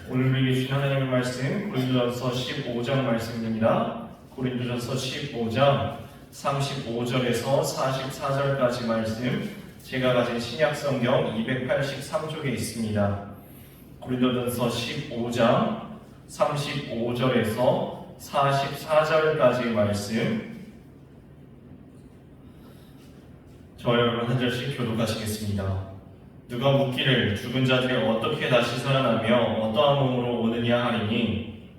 오늘 우리에게 주신 하나님의 말씀 고린도전서 15장 말씀입니다. 고린도전서 15장 35절에서 44절까지 말씀, 제가 가진 신약성경 283쪽에 있습니다. 고린도전서 15장 35절에서 44절까지의 말씀, 저와 여러분 한 절씩 교독하시겠습니다. 누가 묻기를 죽은 자들이 어떻게 다시 살아나며 어떠한 몸으로 오느냐 하리니,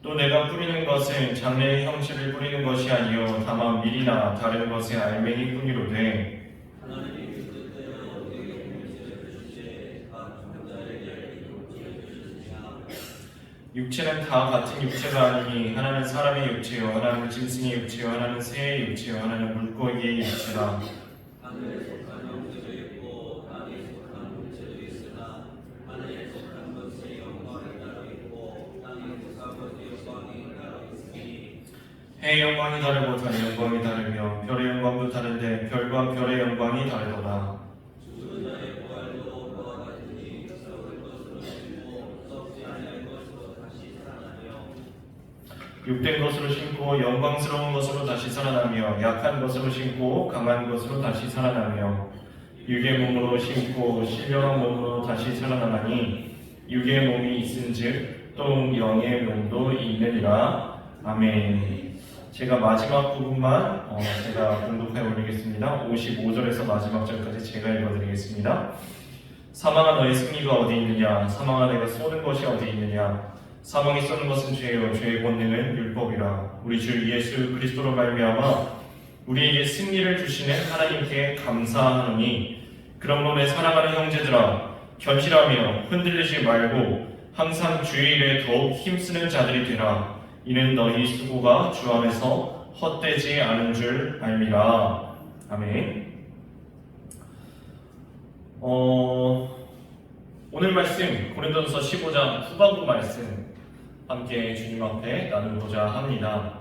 또 내가 뿌리는 것은 장래의 형체를 뿌리는 것이 아니요 다만 밀이나 다른 것의 알맹이 뿐이로되, 육체는 다 같은 육체가 아니니 하나는 사람의 육체요 하나는 짐승의 육체요 하나는 새의 육체요 하나는 물고기의 육체라. 해의 영광이 다르고 달의 영광이 다르며 별의 영광도 다른데 별과 별의 영광이 다르더라. 육된 것으로 심고 영광스러운 것으로 다시 살아나며 약한 것으로 심고 강한 것으로 다시 살아나며 육의 몸으로 심고 신령한 몸으로 다시 살아나니 육의 몸이 있은즉 또 영의 몸도 있느니라. 아멘. 제가 마지막 부분만 제가 공독하여 올리겠습니다. 55절에서 마지막 절까지 제가 읽어드리겠습니다. 사망아 너의 승리가 어디 있느냐? 사망아 내가 쏘는 것이 어디 있느냐? 사망이 쏘는 것은 죄요 죄의 권능은 율법이라. 우리 주 예수 그리스도로 말미암아 우리에게 승리를 주시는 하나님께 감사하노니, 그러므로 사랑하는 형제들아 견실하며 흔들리지 말고 항상 주의 일에 더욱 힘쓰는 자들이 되라. 이는 너희 수고가 주 안에서 헛되지 않은 줄 알미라. 아멘. 오늘 말씀 고린도전서 15장 후반부 말씀 함께 주님 앞에 나누고자 합니다.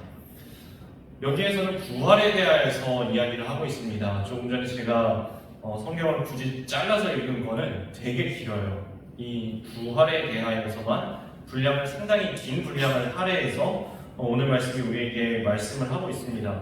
여기에서는 부활에 대하여서 이야기를 하고 있습니다. 조금 전에 제가 성경을 굳이 잘라서 읽은 거는 되게 길어요. 이 부활에 대하여서만 분량을 상당히 긴 분량을 할애해서 오늘 말씀이 우리에게 말씀을 하고 있습니다.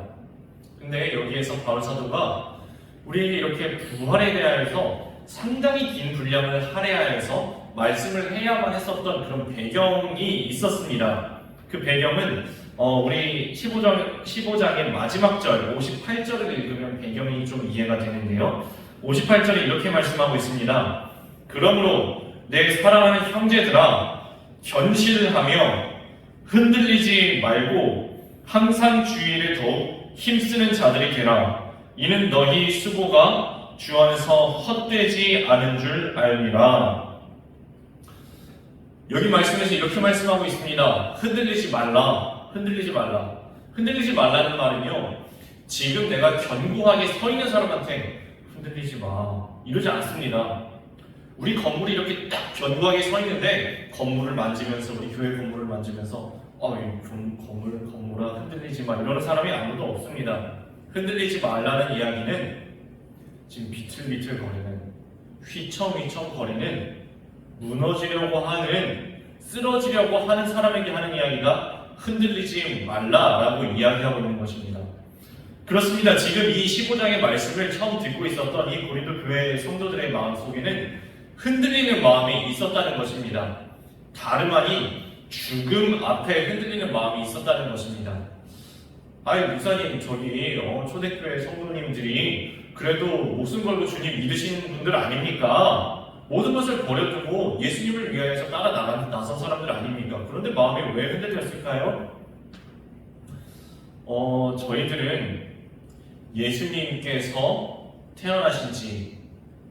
근데 여기에서 바울 사도가 우리에게 이렇게 부활에 대하여서 상당히 긴 분량을 할애하여서 말씀을 해야만 했었던 그런 배경이 있었습니다. 그 배경은 우리 15장의 마지막 절 58절을 읽으면 배경이 좀 이해가 되는데요. 58절에 이렇게 말씀하고 있습니다. 그러므로 내 사랑하는 형제들아 견실하며 흔들리지 말고 항상 주의를 더욱 힘쓰는 자들이 되라. 이는 너희 수고가 주 안에서 헛되지 않은 줄 알미라. 여기 말씀에서 이렇게 말씀하고 있습니다. 흔들리지 말라. 흔들리지 말라. 흔들리지 말라는 말은요, 지금 내가 견고하게 서 있는 사람한테 흔들리지 마 이러지 않습니다. 우리 건물이 이렇게 딱 견고하게 서 있는데 건물을 만지면서, 우리 교회 건물을 만지면서 건물아 흔들리지 마 이러는 사람이 아무도 없습니다. 흔들리지 말라는 이야기는 지금 비틀비틀 거리는, 휘청휘청 거리는, 무너지려고 하는, 쓰러지려고 하는 사람에게 하는 이야기가 흔들리지 말라라고 이야기하고 있는 것입니다. 그렇습니다. 지금 이 15장의 말씀을 처음 듣고 있었던 이 고린도 교회 성도들의 마음속에는 흔들리는 마음이 있었다는 것입니다. 다름 아닌 죽음 앞에 흔들리는 마음이 있었다는 것입니다. 아이 목사님, 저기 초대교회 성도님들이 그래도 목숨 걸고 주님 믿으시는 분들 아닙니까? 모든 것을 버려두고 예수님을 위하여서 따라 나선 사람들 아닙니까? 그런데 마음이 왜 흔들렸을까요? 저희들은 예수님께서 태어나신 지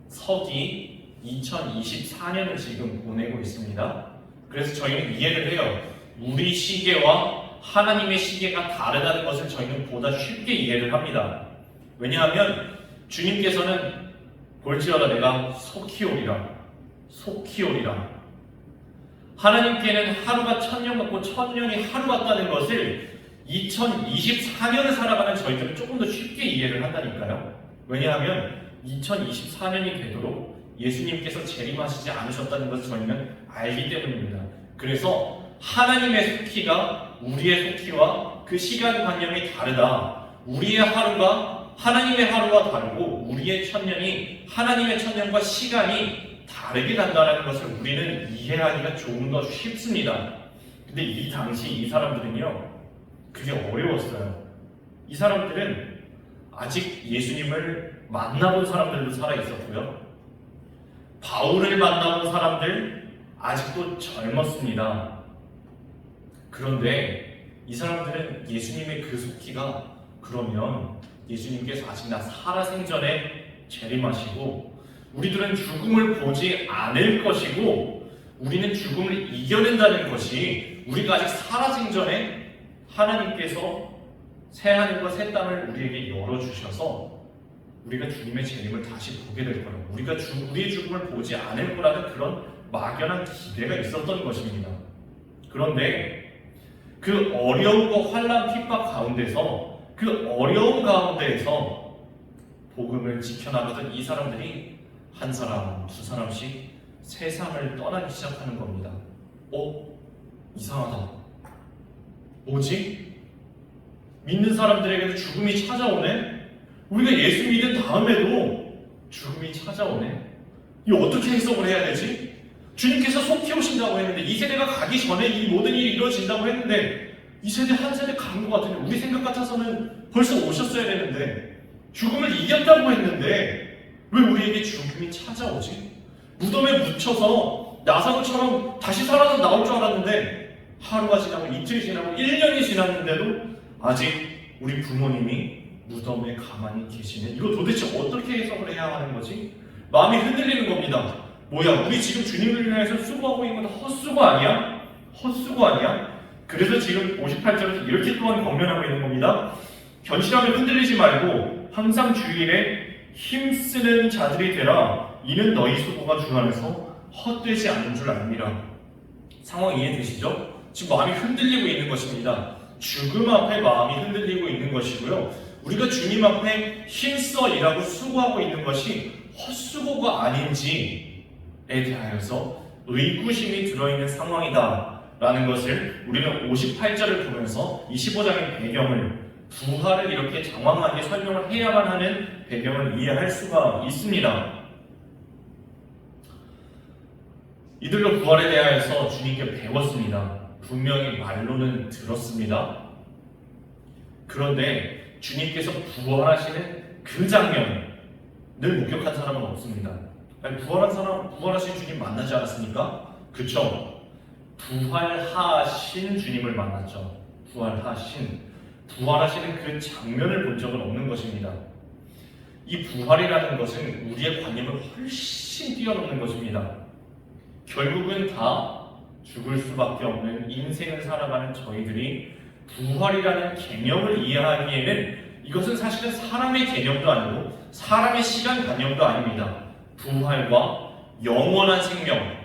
서기 2024년을 지금 보내고 있습니다. 그래서 저희는 이해를 해요. 우리 시계와 하나님의 시계가 다르다는 것을 저희는 보다 쉽게 이해를 합니다. 왜냐하면 주님께서는 볼지어다 내가 속히 오리라. 하나님께는 하루가 1000년 같고 1000년이 하루 같다는 것을 2024년을 살아가는 저희들은 조금 더 쉽게 이해를 한다니까요. 왜냐하면 2024년이 되도록 예수님께서 재림하시지 않으셨다는 것을 저희는 알기 때문입니다. 그래서 하나님의 속기가 우리의 속기와 그 시간관념이 다르다. 우리의 하루가 하나님의 하루와 다르고 우리의 천년이 하나님의 천년과 시간이 다르게 간다는 것을 우리는 이해하기가 조금 더 쉽습니다. 근데 이 당시 이 사람들은요, 그게 어려웠어요. 이 사람들은 아직 예수님을 만나본 사람들도 살아있었고요. 바울을 만나본 사람들 아직도 젊었습니다. 그런데 이 사람들은 예수님의 그 속기가 그러면 예수님께서 아직 나 살아생전에 재림하시고 우리들은 죽음을 보지 않을 것이고 우리는 죽음을 이겨낸다는 것이 우리가 아직 살아생전에 하나님께서 새하늘과 새 땅을 우리에게 열어주셔서 우리가 주님의 재림을 다시 보게 될 거라고, 우리가 우리의 죽음을 보지 않을 거라는 그런 막연한 기대가 있었던 것입니다. 그런데 그 어려움과 환난 핍박 가운데서 그 어려움 가운데에서 복음을 지켜나가던 이 사람들이 한 사람, 두 사람씩 세상을 떠나기 시작하는 겁니다. 이상하다. 뭐지? 믿는 사람들에게도 죽음이 찾아오네? 우리가 예수 믿은 다음에도 죽음이 찾아오네? 이거 어떻게 해석을 해야 되지? 주님께서 속히 오신다고 했는데, 이 세대가 가기 전에 이 모든 일이 이루어진다고 했는데, 이 세대 한 세대 간 것 같은데, 우리 생각 같아서는 벌써 오셨어야 되는데, 죽음을 이겼다고 했는데 왜 우리에게 죽음이 찾아오지? 무덤에 묻혀서 나사로처럼 다시 살아서 나올 줄 알았는데 하루가 지나고 이틀이 지나고 1년이 지났는데도 아직 우리 부모님이 무덤에 가만히 계시네. 이거 도대체 어떻게 해석을 해야 하는 거지? 마음이 흔들리는 겁니다. 뭐야, 우리 지금 주님을 위해서 수고하고 있는 건 헛수고 아니야? 헛수고 아니야? 그래서 지금 58절에서 이렇게 또한 권면하고 있는 겁니다. 견실함에 흔들리지 말고 항상 주일에 힘쓰는 자들이 되라. 이는 너희 수고가 주 안에서 헛되지 않는 줄 압니다. 상황 이해되시죠? 지금 마음이 흔들리고 있는 것입니다. 죽음 앞에 마음이 흔들리고 있는 것이고요. 우리가 주님 앞에 힘써 일하고 수고하고 있는 것이 헛수고가 아닌지에 대하여서 의구심이 들어있는 상황이다 라는 것을 우리는 58절을 보면서 25장의 배경을, 부활을 이렇게 장황하게 설명을 해야만 하는 배경을 이해할 수가 있습니다. 이들로 부활에 대하여서 주님께 배웠습니다. 분명히 말로는 들었습니다. 그런데 주님께서 부활하시는 그 장면을 목격한 사람은 없습니다. 아니, 부활하신 주님 만나지 않았습니까? 그쵸? 부활하신 주님을 만났죠. 부활하시는 그 장면을 본 적은 없는 것입니다. 이 부활이라는 것은 우리의 관념을 훨씬 뛰어넘는 것입니다. 결국은 다 죽을 수밖에 없는 인생을 살아가는 저희들이 부활이라는 개념을 이해하기에는 이것은 사실은 사람의 개념도 아니고 사람의 시간관념도 아닙니다. 부활과 영원한 생명,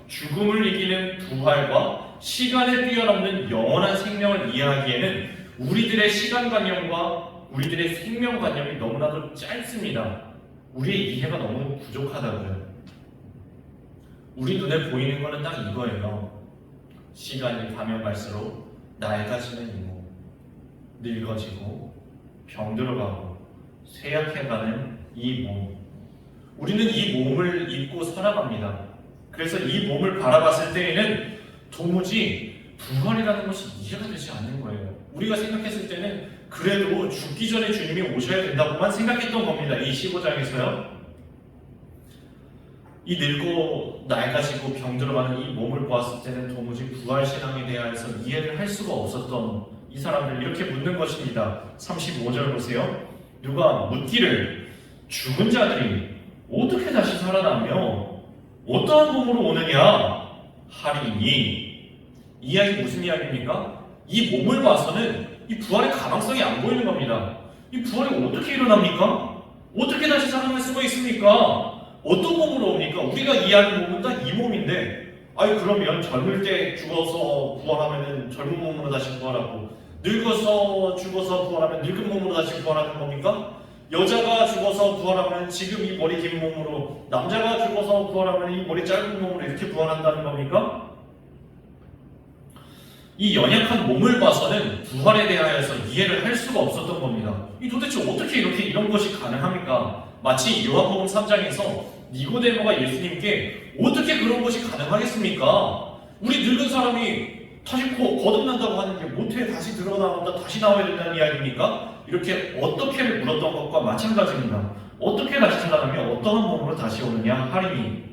죽음을 이기는 부활과 시간을 뛰어넘는 영원한 생명을 이해하기에는 우리들의 시간관념과 우리들의 생명관념이 너무나도 짧습니다. 우리의 이해가 너무 부족하다고요. 우리 눈에 보이는 거는 딱 이거예요. 시간이 가면 갈수록 낡아지는 이 몸, 늙어지고 병들어가고 쇠약해가는 이 몸. 우리는 이 몸을 입고 살아갑니다. 그래서 이 몸을 바라봤을 때에는 도무지 부활이라는 것이 이해가 되지 않는 거예요. 우리가 생각했을 때는 그래도 죽기 전에 주님이 오셔야 된다고만 생각했던 겁니다. 이 15장에서요. 이 늙고 낡아지고 병들어가는 이 몸을 보았을 때는 도무지 부활신앙에 대해서 이해를 할 수가 없었던 이 사람들, 이렇게 묻는 것입니다. 35절 보세요. 누가 묻기를 죽은 자들이 어떻게 다시 살아나며 어떠한 몸으로 오느냐 하리니, 이 이야기 무슨 이야기입니까? 이 몸을 봐서는 이 부활의 가망성이 안 보이는 겁니다. 이 부활이 어떻게 일어납니까? 어떻게 다시 살아날 수가 있습니까? 어떤 몸으로 옵니까? 우리가 이해하는 몸은 딱 이 몸인데, 그러면 젊을 때 죽어서 부활하면 젊은 몸으로 다시 부활하고, 늙어서 죽어서 부활하면 늙은 몸으로 다시 부활하는 겁니까? 여자가 죽어서 부활하면 지금 이 머리 긴 몸으로, 남자가 죽어서 부활하면 이 머리 짧은 몸으로 이렇게 부활한다는 겁니까? 이 연약한 몸을 봐서는 부활에 대하여서 이해를 할 수가 없었던 겁니다. 이 도대체 어떻게 이렇게 이런 것이 가능합니까? 마치 요한복음 3장에서 니고데모가 예수님께 어떻게 그런 것이 가능하겠습니까? 우리 늙은 사람이 다시 거듭난다고 하는데 모태에 다시 들어나온다, 다시 나와야 된다는 이야기입니까? 이렇게 어떻게를 물었던 것과 마찬가지입니다. 어떻게 다시 살아나며 어떠한 몸으로 다시 오느냐 하리니.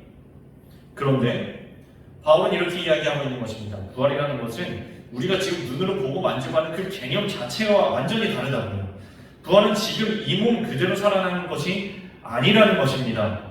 그런데 바울은 이렇게 이야기하고 있는 것입니다. 부활이라는 것은 우리가 지금 눈으로 보고 만지고 하는 그 개념 자체와 완전히 다르다고요. 부활은 지금 이 몸 그대로 살아나는 것이 아니라는 것입니다.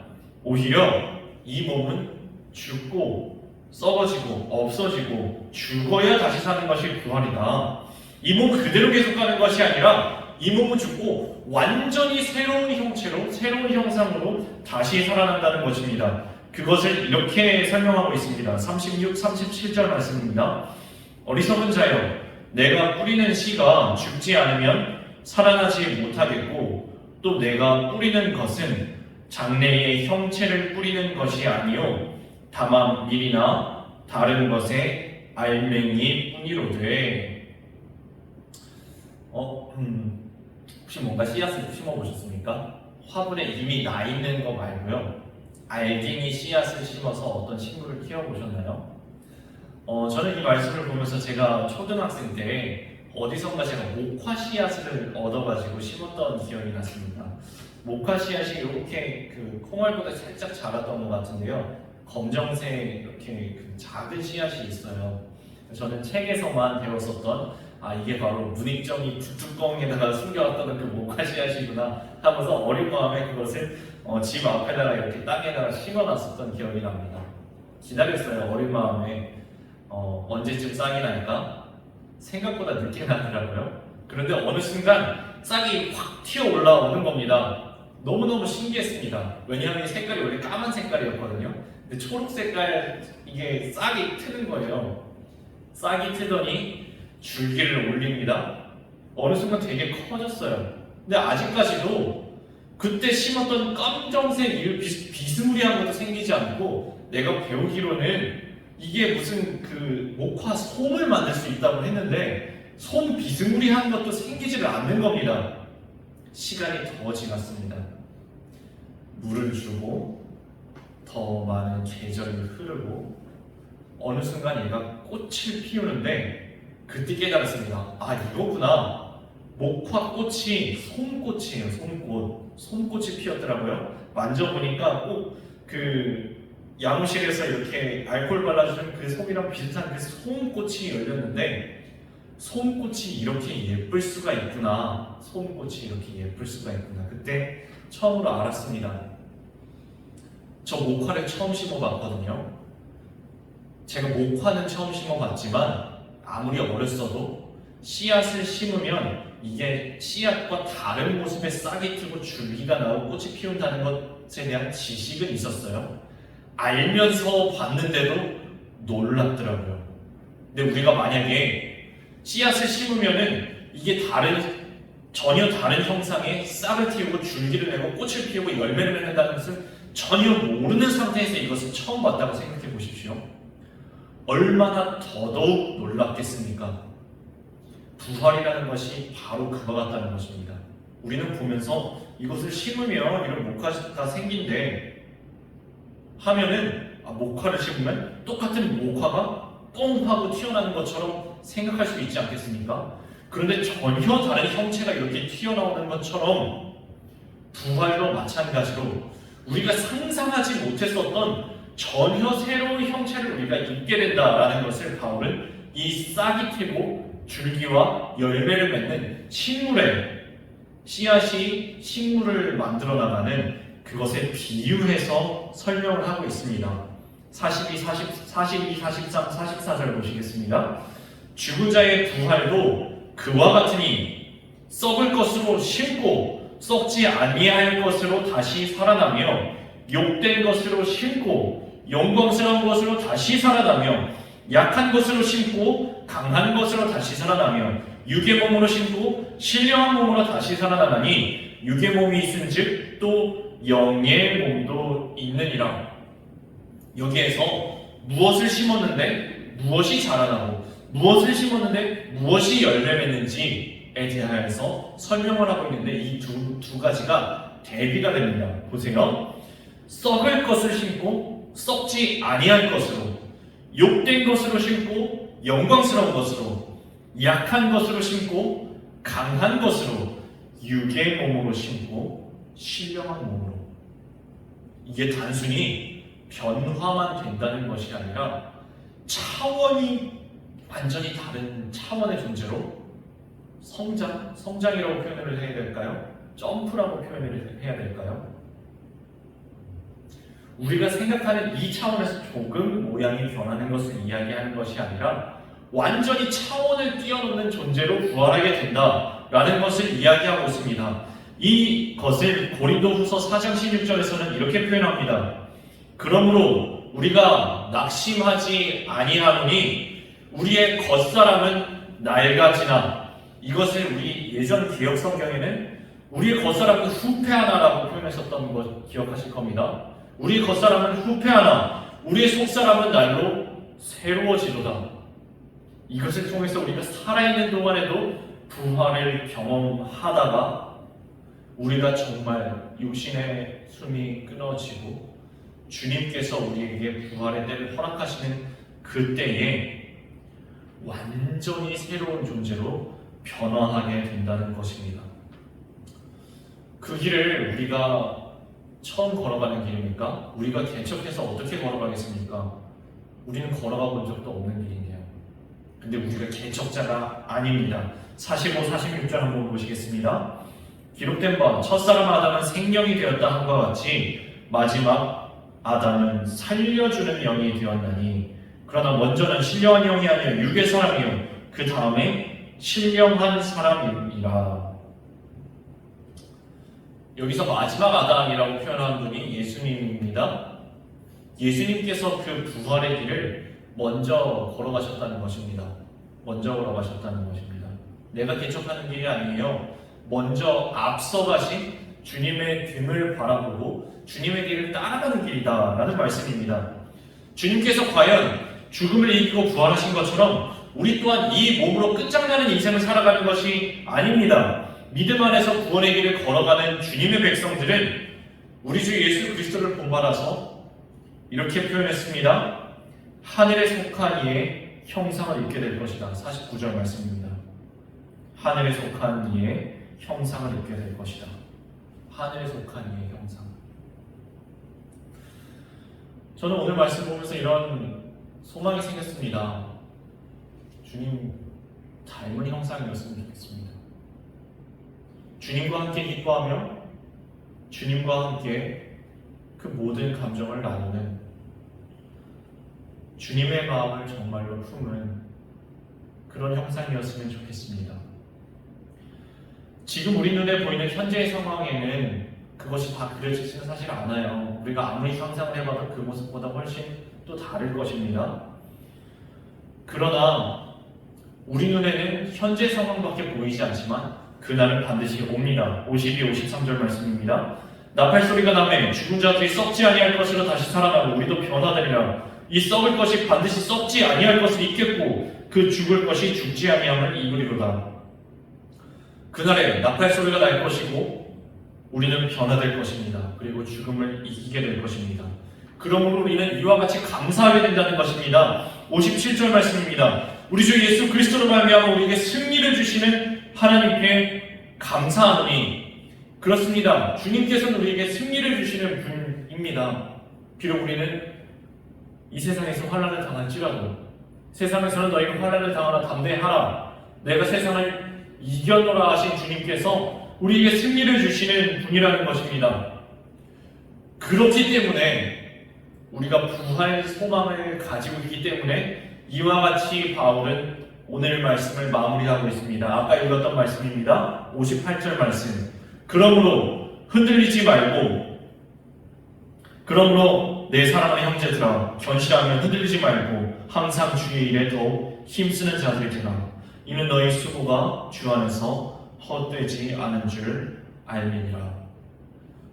오히려 이 몸은 죽고 썩어지고 없어지고 죽어야 다시 사는 것이 부활이다. 이 몸 그대로 계속 가는 것이 아니라 이 몸은 죽고 완전히 새로운 형체로, 새로운 형상으로 다시 살아난다는 것입니다. 그것을 이렇게 설명하고 있습니다. 36, 37절 말씀입니다. 어리석은 자여, 내가 뿌리는 씨가 죽지 않으면 살아나지 못하겠고, 또 내가 뿌리는 것은 장래의 형체를 뿌리는 것이 아니요 다만 밀이나 다른 것의 알맹이 뿐이로되. 혹시 뭔가 씨앗을 심어보셨습니까? 화분에 이미 나 있는 거 말고요, 알갱이 씨앗을 심어서 어떤 식물을 키워보셨나요? 저는 이 말씀을 보면서 제가 초등학생 때 어디선가 제가 목화 씨앗을 얻어가지고 심었던 기억이 났습니다. 목화 씨앗이 이렇게 그 콩알보다 살짝 자랐던 것 같은데요, 검정색 이렇게 그 작은 씨앗이 있어요. 저는 책에서만 배웠었던, 이게 바로 문익점이 뚜껑에다가 숨겨왔던 그 목화 씨앗이구나 하면서 어린 마음에 그것을 집 앞에다가 이렇게 땅에다가 심어놨었던 기억이 납니다. 기다렸어요, 어린 마음에. 언제쯤 싹이 날까? 생각보다 늦게 나더라고요. 그런데 어느 순간 싹이 확 튀어 올라오는 겁니다. 너무너무 신기했습니다. 왜냐하면 이 색깔이 원래 까만 색깔이었거든요. 근데 초록 색깔, 이게 싹이 트는 거예요. 싹이 트더니 줄기를 올립니다. 어느 순간 되게 커졌어요. 근데 아직까지도 그때 심었던 검정색 비스무리한 것도 생기지 않고, 내가 배우기로는 이게 무슨 그 목화 솜을 만들 수 있다고 했는데 솜 비스무리한 것도 생기지를 않는 겁니다. 시간이 더 지났습니다. 물을 주고 더 많은 계절이 흐르고 어느 순간 얘가 꽃을 피우는데 그때 깨달았습니다. 이거구나. 목화 꽃이 솜꽃이에요. 솜꽃이 피었더라고요. 만져보니까 꼭 그 야무실에서 이렇게 알코올 발라주는 그 솜이랑 비슷한 그 솜꽃이 열렸는데, 솜꽃이 이렇게 예쁠 수가 있구나. 솜꽃이 이렇게 예쁠 수가 있구나. 그때 처음으로 알았습니다. 저 목화를 처음 심어봤거든요. 제가 목화는 처음 심어봤지만 아무리 어렸어도 씨앗을 심으면 이게 씨앗과 다른 모습의 싹이 트고 줄기가 나오고 꽃이 피운다는 것에 대한 지식은 있었어요. 알면서 봤는데도 놀랍더라고요. 근데 우리가 만약에 씨앗을 심으면은 이게 전혀 다른 형상의 싹을 틔우고 줄기를 내고 꽃을 피우고 열매를 맺는다는 것을 전혀 모르는 상태에서 이것을 처음 봤다고 생각해 보십시오. 얼마나 더더욱 놀랍겠습니까? 부활이라는 것이 바로 그와 같다는 것입니다. 우리는 보면서 이것을 심으면 이런 목화가 생긴대 하면은, 목화를 심으면 똑같은 목화가 뻥 하고 튀어나오는 것처럼 생각할 수 있지 않겠습니까? 그런데 전혀 다른 형체가 이렇게 튀어나오는 것처럼 부활도 마찬가지로 우리가 상상하지 못했었던 전혀 새로운 형체를 우리가 입게 된다라는 것을 바울은 이 싹이 트고 줄기와 열매를 맺는 식물의 씨앗이 식물을 만들어 나가는 그것에 비유해서 설명을 하고 있습니다. 42, 43, 44절 보시겠습니다. 죽은 자의 부활도 그와 같으니 썩을 것으로 심고 썩지 아니할 것으로 다시 살아나며, 욕된 것으로 심고 영광스러운 것으로 다시 살아나며, 약한 것으로 심고 강한 것으로 다시 살아나며, 육의 몸으로 심고 신령한 몸으로 다시 살아나니 육의 몸이 있은즉 또 영의 몸도 있느니라. 여기에서 무엇을 심었는데 무엇이 자라나고 무엇을 심었는데 무엇이 열매 맺는지에 대하여서 설명을 하고 있는데 이 두 가지가 대비가 됩니다. 보세요. 썩을 것을 심고 썩지 아니할 것으로, 욕된 것으로 심고 영광스러운 것으로, 약한 것으로 심고 강한 것으로, 육의 몸으로 심고 신령한 몸으로. 이게 단순히 변화만 된다는 것이 아니라 차원이 완전히 다른 차원의 존재로 성장이라고 표현을 해야 될까요? 점프라고 표현을 해야 될까요? 우리가 생각하는 이 차원에서 조금 모양이 변하는 것을 이야기하는 것이 아니라 완전히 차원을 뛰어넘는 존재로 부활하게 된다라는 것을 이야기하고 있습니다. 이것을 고린도후서 4장 16절에서는 이렇게 표현합니다. 그러므로 우리가 낙심하지 아니하노니 우리의 겉사람은 낡아지나. 이것을 우리 예전 개역 성경에는 우리의 겉사람은 후패하나라고 표현했었던 거 기억하실 겁니다. 우리의 겉사람은 후패하나 우리의 속사람은 날로 새로워지도다. 이것을 통해서 우리가 살아있는 동안에도 부활을 경험하다가 우리가 정말 육신의 숨이 끊어지고 주님께서 우리에게 부활의 때를 허락하시는 그때에 완전히 새로운 존재로 변화하게 된다는 것입니다. 그 길을 우리가 처음 걸어가는 길입니까? 우리가 개척해서 어떻게 걸어가겠습니까? 우리는 걸어가 본 적도 없는 길이네요. 근데 우리가 개척자가 아닙니다. 45, 46절 한번 보시겠습니다. 기록된 바 첫사람 아담은 생명이 되었다 함과 같이 마지막 아담은 살려주는 영이 되었나니 그러나 먼저는 신령한 영이 아니라 육의 사람이요 그 다음에 신령한 사람이라. 여기서 마지막 아담이라고 표현한 분이 예수님입니다. 예수님께서 그 부활의 길을 먼저 걸어가셨다는 것입니다. 먼저 걸어가셨다는 것입니다. 내가 개척하는 길이 아니에요. 먼저 앞서가신 주님의 등을 바라보고 주님의 길을 따라가는 길이다 라는 말씀입니다. 주님께서 과연 죽음을 이기고 부활하신 것처럼 우리 또한 이 몸으로 끝장나는 인생을 살아가는 것이 아닙니다. 믿음 안에서 구원의 길을 걸어가는 주님의 백성들은 우리 주 예수 그리스도를 본받아서 이렇게 표현했습니다. 하늘에 속한 이의 형상을 입게 될 것이다. 49절 말씀입니다. 하늘에 속한 이의 형상을 입게 될 것이다. 하늘에 속한 이의 형상. 저는 오늘 말씀 보면서 이런 소망이 생겼습니다. 주님 닮은 형상이었으면 좋겠습니다. 주님과 함께 기뻐하며 주님과 함께 그 모든 감정을 나누는 주님의 마음을 정말로 품은 그런 형상이었으면 좋겠습니다. 지금 우리 눈에 보이는 현재의 상황에는 그것이 다 그려지지는 사실 않아요. 우리가 아무리 상상을 해봐도 그 모습보다 훨씬 또 다를 것입니다. 그러나 우리 눈에는 현재 상황밖에 보이지 않지만 그날은 반드시 옵니다. 52, 53절 말씀입니다. 나팔 소리가 나매 죽은 자들이 썩지 아니할 것으로 다시 살아나고 우리도 변화되리라. 이 썩을 것이 반드시 썩지 아니할 것을 입겠고 그 죽을 것이 죽지 아니함을 입으리로다. 그날에 나팔 소리가 날 것이고 우리는 변화될 것입니다. 그리고 죽음을 이기게 될 것입니다. 그러므로 우리는 이와 같이 감사하게 된다는 것입니다. 57절 말씀입니다. 우리 주 예수 그리스도로 말미암아 우리에게 승리를 주시는 하나님께 감사하노니. 그렇습니다. 주님께서는 우리에게 승리를 주시는 분입니다. 비록 우리는 이 세상에서 환난을 당할지라도 세상에서는 너희가 환난을 당하나 담대하라. 내가 세상을 이겨노라 하신 주님께서 우리에게 승리를 주시는 분이라는 것입니다. 그렇기 때문에 우리가 부활 소망을 가지고 있기 때문에 이와 같이 바울은 오늘 말씀을 마무리하고 있습니다. 아까 읽었던 말씀입니다. 58절 말씀. 그러므로 흔들리지 말고 그러므로 내 사랑하는 형제들아 견실하며 흔들리지 말고 항상 주의 일에 더욱 힘쓰는 자들이 되라. 이는 너희 수고가 주 안에서 헛되지 않은 줄 알미니라.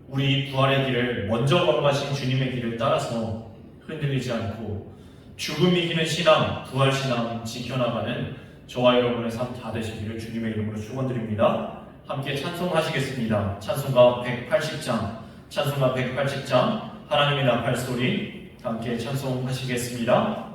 우리 부활의 길을 먼저 걸어가신 주님의 길을 따라서 흔들리지 않고 죽음 이기는 신앙, 부활 신앙 지켜나가는 저와 여러분의 삶 다 되시기를 주님의 이름으로 축원드립니다. 함께 찬송하시겠습니다. 찬송가 180장, 찬송가 180장 하나님의 나팔 소리 함께 찬송하시겠습니다.